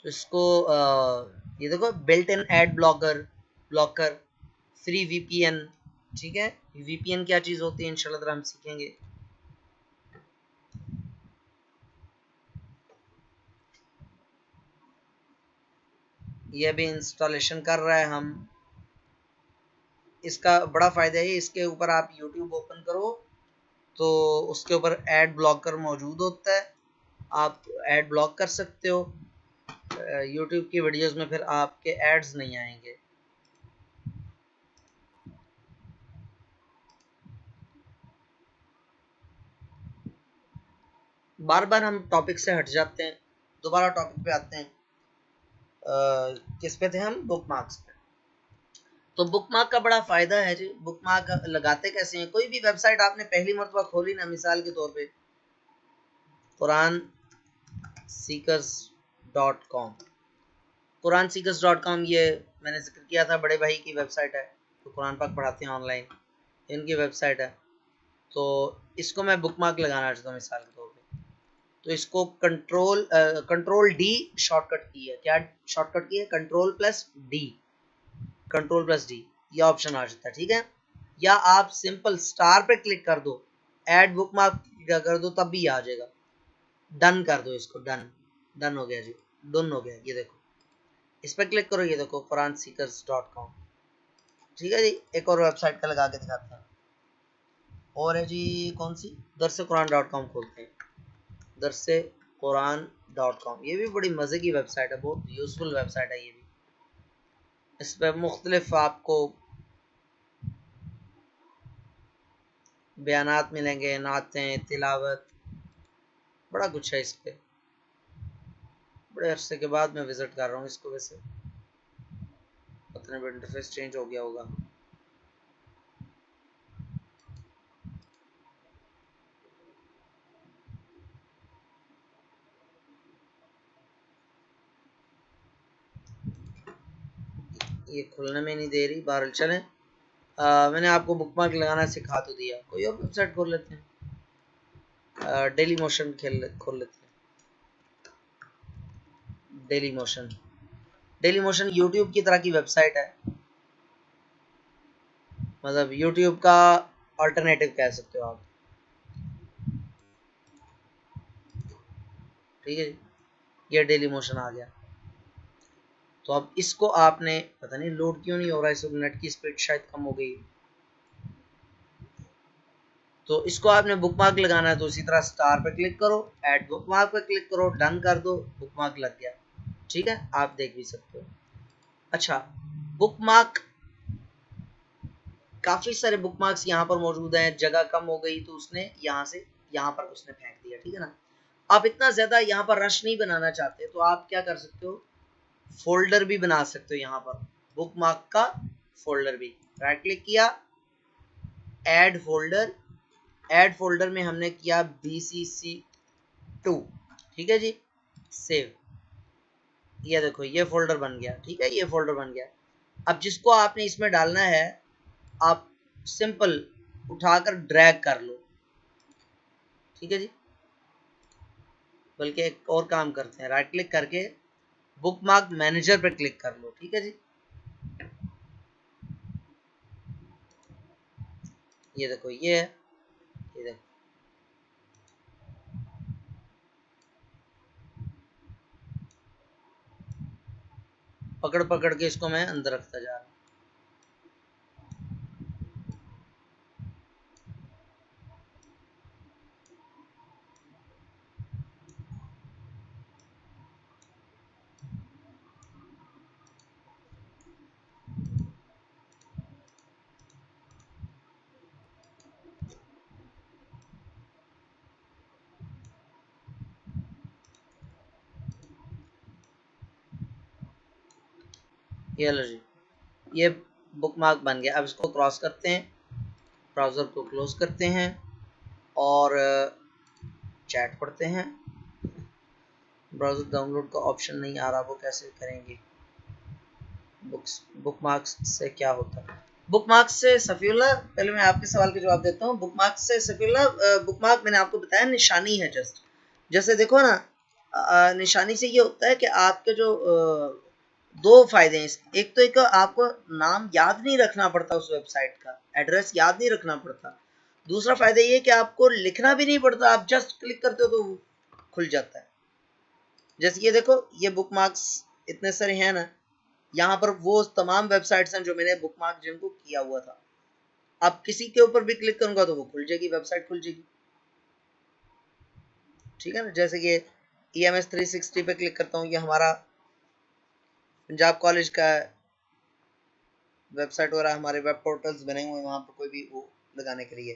तो इसको ये देखो built in ad blocker free VPN, ठीक है। वीपीएन क्या चीज होती है इंशाल्लाह हम सीखेंगे। ये भी इंस्टॉलेशन कर रहा है। हम इसका बड़ा फायदा है, इसके ऊपर आप यूट्यूब ओपन करो तो उसके ऊपर एड ब्लॉकर मौजूद होता है। आप एड ब्लॉक कर सकते हो। यूट्यूब की वीडियोस में फिर आपके एड्स नहीं आएंगे। बार बार हम टॉपिक से हट जाते हैं, दोबारा टॉपिक पे आते हैं। किस पे थे हम? बुकमार्क्स पे। तो बुकमार्क का बड़ा फायदा है जी। बुकमार्क लगाते कैसे हैं? कोई भी वेबसाइट आपने पहली मरतबा खोली ना, मिसाल के तौर पे Quran seekers .com, Quran seekers .com, ये मैंने जिक्र किया था, बड़े भाई की वेबसाइट है तो कुरान पाक पढ़ाते हैं ऑनलाइन, इनकी वेबसाइट है। तो इसको मैं बुकमार्क लगाना चाहता हूँ मिसाल के तौर पे। तो इसको कंट्रोल डी शॉर्टकट की है। क्या शॉर्टकट की है? कंट्रोल प्लस डी ये ऑप्शन आ जाता है, ठीक है। या आप सिंपल स्टार पे क्लिक कर दो, ऐड बुकमार्क कर दो, तब भी आ जाएगा। डन कर दो इसको, डन हो गया जी, डन हो गया। ये देखो इस पर क्लिक करो, ये देखो कुरान सीकर्स .com, ठीक है जी। एक और वेबसाइट का लगा के दिखाते हैं, और है जी कौन सी? दरसे कुरान .com खोलते हैं। दरसे कुरान .com, ये भी बड़ी मज़े की वेबसाइट है, बहुत यूजफुल वेबसाइट है ये भी। इस पर मुख्तलिफ आपको बयानात मिलेंगे, नातें, तिलावत, बड़ा कुछ है इस पे। बड़े अरसे के बाद मैं विजिट कर रहा हूँ इसको। वैसे पता नहीं इंटरफेस चेंज हो गया होगा। ये खुलने में नहीं दे रही, बहरहाल चलें। मैंने आपको बुकमार्क लगाना सिखा तो दिया, कोई और वेबसाइट खोल लेते हैं। डेली मोशन खोल लेते हैं। डेली मोशन यूट्यूब की तरह की वेबसाइट है, मतलब यूट्यूब का अल्टरनेटिव कह सकते हो आप, ठीक है। ये डेली मोशन आ गया। तो अब इसको आपने, पता नहीं लोड क्यों नहीं हो रहा है, इस नेट की स्पीड शायद कम हो गई। तो इसको आपने बुकमार्क लगाना है तो इसी तरह स्टार पे क्लिक करो, ऐड बुकमार्क पे क्लिक करो, डन कर दो, बुकमार्क लग गया, ठीक है। आप देख भी सकते हो। अच्छा, बुकमार्क, काफी सारे बुकमार्क्स यहाँ पर मौजूद हैं। जगह कम हो गई तो उसने यहाँ से यहाँ पर उसने फेंक दिया, ठीक है ना। आप इतना ज्यादा यहाँ पर रश नहीं बनाना चाहते तो आप क्या कर सकते हो, फोल्डर भी बना सकते हो यहाँ पर। बुकमार्क का फोल्डर भी। राइट क्लिक किया, ऐड फोल्डर, ऐड फोल्डर में हमने किया BCC2, ठीक है जी, सेव। ये देखो ये फोल्डर बन गया, ठीक है, ये फोल्डर बन गया। अब जिसको आपने इसमें डालना है आप सिंपल उठाकर ड्रैग कर लो, ठीक है जी। बल्कि एक और काम करते हैं, राइट क्लिक करके बुकमार्क मैनेजर पे क्लिक कर लो, ठीक है जी। ये देखो ये है, ये देखो पकड़ पकड़ के इसको मैं अंदर रखता जा रहा हूँ। ये लो जी, ये बुकमार्क बन गया। अब इसको क्रॉस करते हैं, ब्राउज़र को क्लोज करते हैं और चैट पढ़ते हैं। ब्राउज़र डाउनलोड का ऑप्शन नहीं आ रहा, वो कैसे करेंगे? बुकमार्क्स से क्या होता है? बुकमार्क्स से सफीउल्लाह, पहले मैं आपके सवाल का जवाब देता हूँ। बुकमार्क्स से सफीउल्लाह, बुकमार्क मैंने आपको बताया निशानी है, जस्ट जैसे देखो ना, निशानी से ये होता है कि आपके जो दो फायदे हैं। एक तो एक आपको नाम याद नहीं रखना पड़ता, उस वेबसाइट का एड्रेस याद नहीं रखना पड़ता। दूसरा फायदा ये कि आपको लिखना भी नहीं पड़ता, आप जस्ट क्लिक करते हो तो खुल जाता है। जैसे ये देखो, ये बुकमार्क्स इतने सारे हैं ना, यहाँ पर वो तमाम वेबसाइट्स हैं जो मैंने बुकमार्क जिनको किया हुआ था। अब किसी के ऊपर भी क्लिक करूंगा तो वो खुल जाएगी, वेबसाइट खुल जाएगी, ठीक है ना। जैसे कि EMS 360 पे क्लिक करता हूँ, ये हमारा पंजाब कॉलेज का वेबसाइट वगैरह, हमारे वेब पोर्टल्स बने हुए हैं वहाँ पर कोई भी वो लगाने के लिए,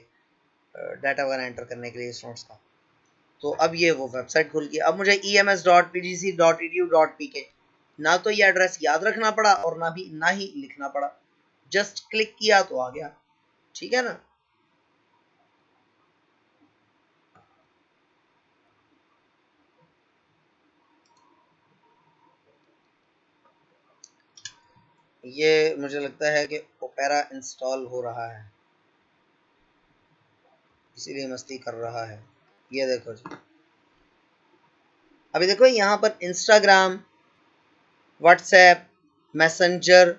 डाटा वगैरह एंटर करने के लिए स्टूडेंट्स का। तो अब ये वो वेबसाइट खुल गई। अब मुझे ems.pgc.edu.pk ना तो ये एड्रेस याद रखना पड़ा और ना ही लिखना पड़ा, जस्ट क्लिक किया तो आ गया, ठीक है ना। ये मुझे लगता है कि ओपेरा इंस्टॉल हो रहा है, इसीलिए मस्ती कर रहा है। ये देखो जी, अभी देखो यहाँ पर इंस्टाग्राम, व्हाट्सएप, मैसेंजर,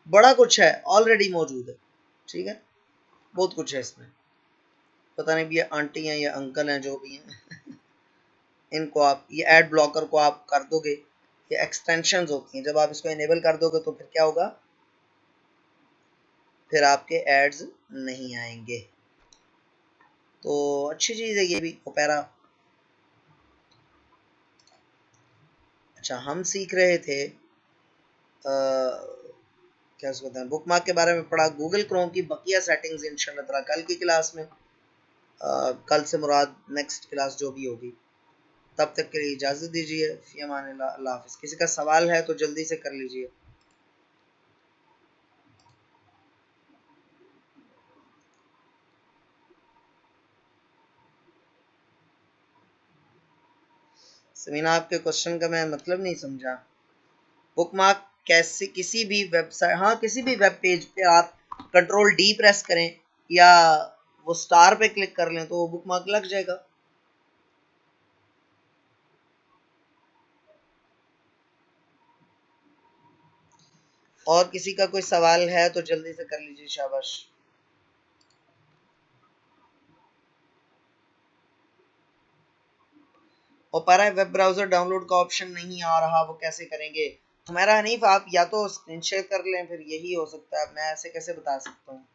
बड़ा कुछ है ऑलरेडी मौजूद है, ठीक है, बहुत कुछ है इसमें। पता नहीं भी ये आंटी हैं या अंकल हैं, जो भी हैं इनको आप ये एड ब्लॉकर को आप कर दोगे, ये एक्सटेंशंस होती हैं, जब आप इसको इनेबल कर दोगे तो फिर क्या होगा, फिर आपके एड्स नहीं आएंगे। तो अच्छी चीज़ है ये भी, ओपेरा। अच्छा, हम सीख रहे थे क्या उसको कहते हैं, बुकमार्क के बारे में पढ़ा, गूगल क्रोम की बकिया सेटिंग्स इंशाल्लाह ताला कल की क्लास में, कल से मुराद नेक्स्ट क्लास जो भी होगी। तब तक के लिए इजाज़त दीजिए, फ़ी अमानिल्लाह, अल्लाह हाफ़िज़। किसी का सवाल है तो जल्दी से कर लीजिए। समीना, आपके क्वेश्चन का मैं मतलब नहीं समझा। बुकमार्क कैसे, किसी भी वेबसाइट, हाँ किसी भी वेब पेज पे आप Ctrl+D प्रेस करें या वो स्टार पे क्लिक कर लें तो वो बुकमार्क लग जाएगा। और किसी का कोई सवाल है तो जल्दी से कर लीजिए, शाबाश। ओपेरा वेब ब्राउजर डाउनलोड का ऑप्शन नहीं आ रहा, वो कैसे करेंगे? हमारा हनीफ, आप या तो स्क्रीन शेयर कर लें, फिर यही हो सकता है, मैं ऐसे कैसे बता सकता हूँ।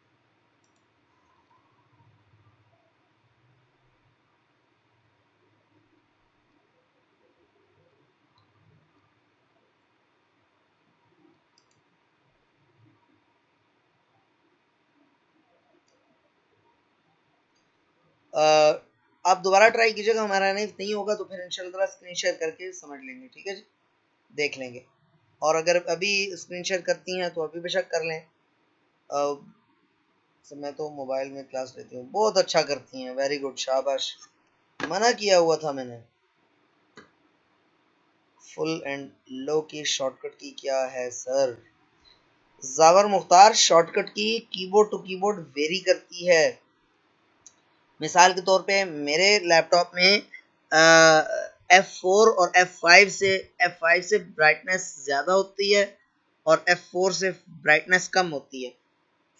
आप दोबारा ट्राई कीजिएगा, हमारा नहीं होगा तो फिर इंशाल्लाह स्क्रीन शेयर करके समझ लेंगे, ठीक है जी, देख लेंगे। और अगर अभी स्क्रीन शेयर करती हैं तो अभी बेशक कर लें। मैं तो मोबाइल में क्लास लेती हूँ। बहुत अच्छा करती हैं, वेरी गुड, शाबाश। मना किया हुआ था मैंने। फुल एंड लो की शॉर्टकट की क्या है सर? जावर मुख्तार, शॉर्टकट की कीबोर्ड टू कीबोर्ड वेरी करती है। मिसाल के तौर पे मेरे लैपटॉप में F4 और F5 से ब्राइटनेस ज़्यादा होती है और F4 से ब्राइटनेस कम होती है।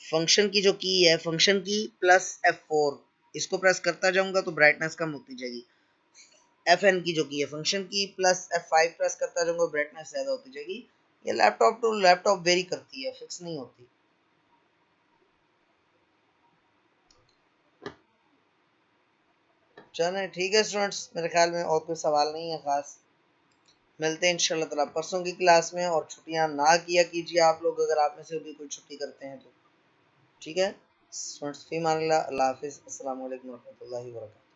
फंक्शन की जो की है, फंक्शन की प्लस F4, इसको प्रेस करता जाऊंगा तो ब्राइटनेस कम होती जाएगी। Fn की जो की है, फंक्शन की प्लस F5 प्रेस करता जाऊंगा, ब्राइटनेस ज़्यादा होती जाएगी। ये लैपटॉप टू लैपटॉप वेरी करती है, फिक्स नहीं होती। चलें ठीक है स्टूडेंट्स, मेरे ख्याल में और कोई सवाल नहीं है खास। मिलते हैं इंशाल्लाह ताला परसों की क्लास में। और छुट्टियां ना किया कीजिए आप लोग, अगर आप में से भी कोई छुट्टी करते हैं तो। ठीक है स्टूडेंट्स, फी मान अल्लाह हाफिज़, अस्सलाम वालेकुम रहमतुल्लाहि व बरकातहू।